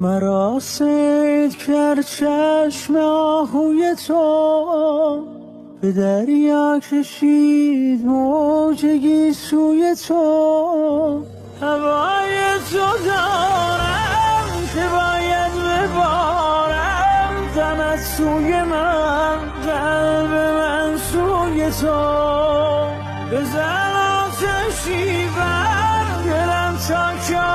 مرا صید کرد چشم آهوی تو، به دریا کشید موج سوی تو. هوای تو دارم که باید ببارم، تنت سوی من، قلب من سوی تو. بزن آتشی بر دلم تا که